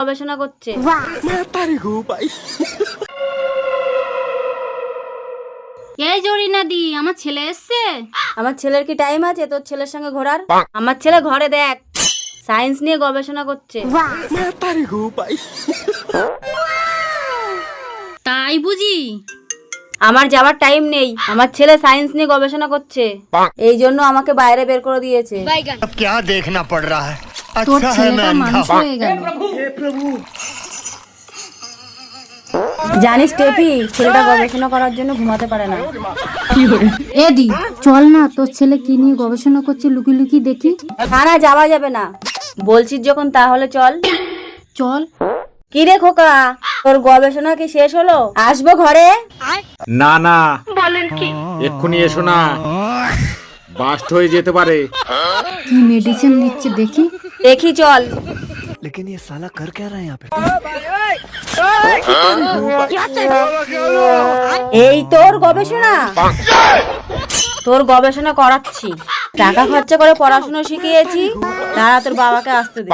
গবেষণা করছে। এই জরিনা দি, আমার ছেলে এসছে। আমার ছেলের কি টাইম আছে তোর ছেলের সঙ্গে ঘোরার? আমার ছেলে ঘরে দেখ সায়েন্স নিয়ে গবেষণা করছে। তাই বুঝি? আমার যাওয়ার টাইম নেই, আমার ছেলে সায়েন্স নিয়ে গবেষণা করছে, এই জন্য আমাকে বাইরে বের করে দিয়েছে। अब क्या देखना पड़ रहा है? তোর अच्छा है ছেলেটা मैं মানুষ अंधा हूं। হয়ে গেল। জানিস টেপি, ছেলেটা গবেষণা করার জন্য ঘুমাতে পারে না। এদি চল না, তোর ছেলে কি নিয়ে গবেষণা করছে লুকি লুকি দেখি। না না, যাওয়া যাবে না, বলছিস যখন তাহলে চল। চল। কি রে খোকা, তোর গবেষণা কি শেষ হলো? আসবো ঘরে? না না, এক্ষুনি এসো না, বাস্ট হয়ে যেতে পারে। কি মেডিসিন দিচ্ছে দেখি। দেখি চল। लेकिन ये साला कर क्या रहा है यहाँ पे? এই তোর গবেষণা? তোর গবেষণা করাচ্ছি, টাকা খরচা করে পড়াশোনা শিখিয়েছি, তারা তোর বাবাকে আসতে দে।